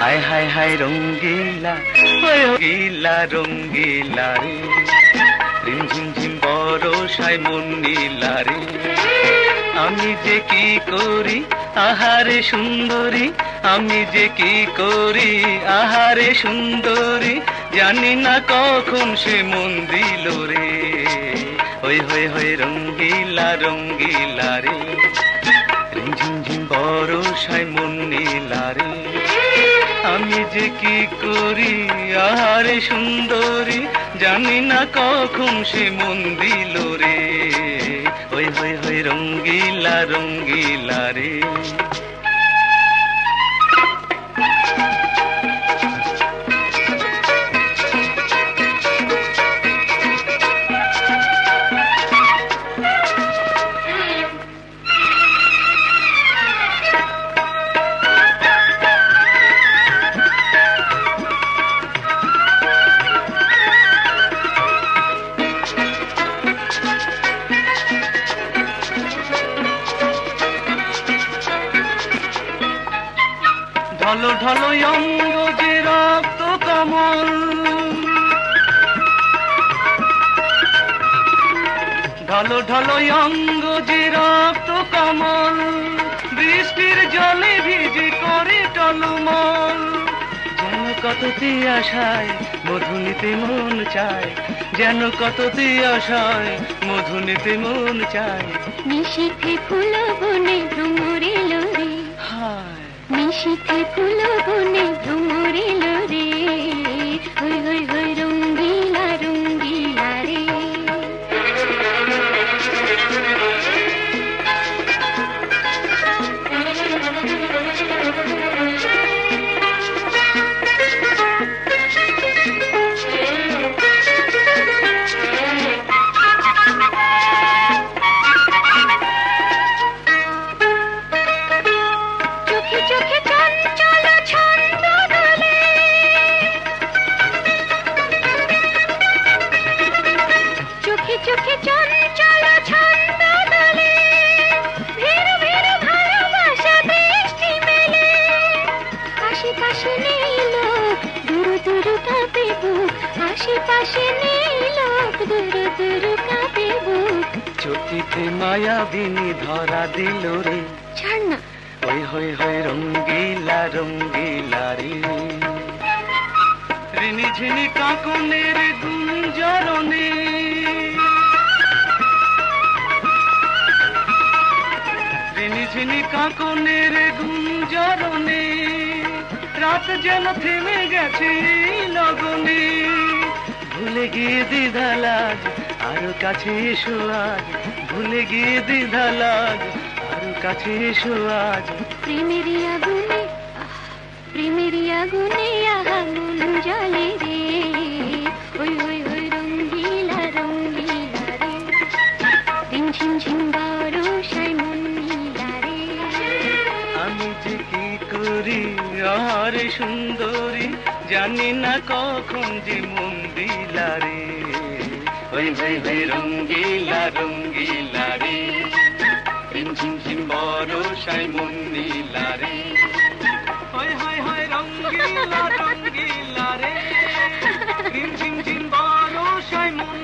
হায় হায় হায় রঙ্গিলা, ওই রঙ্গিলা রঙ্গিলা রে, ঝিম ঝিম বরষায় মন নীলা রে। আমি যে কি করি আহারে সুন্দরী, আমি যে কি করি আহারে সুন্দরী, জানি না কখন সে মন দিল রে। হই হই হই রঙ্গিলা রঙ্গিলা রে, ঝিম ঝিম বরষায় মন নীলা রে। আমি যে কি করি আহারে সুন্দরী, জানি না কখন সে মন দিল রে। হই হই হই রঙ্গিলা রঙ্গিলা রে। ঢলো ঢলো অঙ্গ যে রক্ত কমল, ঢলো ঢলো অঙ্গ যে রক্ত কমল, বৃষ্টির জলে ভিজে করে টলমল। যেন কত তিয়াশায় মধু নিতে মন চায়, যেন কত তিয়াশায় মধু নিতে মন চায়। নিশীথে ফুল বনে ভ্রমরে লরে, হায় নিশীথে ফুল বনে ভ্রমরে লরে। হই হই হই রঙ্গিলা রঙ্গিলা রে। চোখে চোখে চঞ্চল ছন্দ দোলে, চোখে চোখে চঞ্চল ছন্দ দোলে, ভেরু ভেরু ভালোবাসা বৃষ্টি মেলে। আশেপাশে নেই লোক, দূর দূর কাঁপে বুক, আশেপাশে নেই লোক, দূর দূর কাঁপে বুক। চকিতে মায়াবিনী ধরা দিল রে। ছাড় না। হই হই হই রঙ্গিলা রঙ্গিলা রে, রিনি ঝিনি কাঁকনের গুঞ্জরণে, রিনি ঝিনি কাঁকনের গুঞ্জরণে, রাত যেন থেমে গেছে লগনে। ভুলে গিয়ে দ্বিধা লাগ আরো কাছে এসো আজ, ভুলে গিয়ে দ্বিধা লাগ আরো কাছে এসো আজ। প্রেমেরই আগুনে, প্রেমেরই আগুনে আহা মন জ্বলে রে। ওই ওই ওই রঙ্গিলা রঙ্গিলা রে, ঝিম ঝিম ঝিম বরষায় মন নীলা রে। আমি যে কি করি আহারে সুন্দরী, জানি না কখন যে মন দিলা রে। হই হই হই রঙ্গিলা রঙ্গিলা রে, ঝিম ঝিম বরষায় মন নীলা রে। হই হই হই রঙ্গিলা রঙ্গিলা রে, ঝিম ঝিম বরষায় মন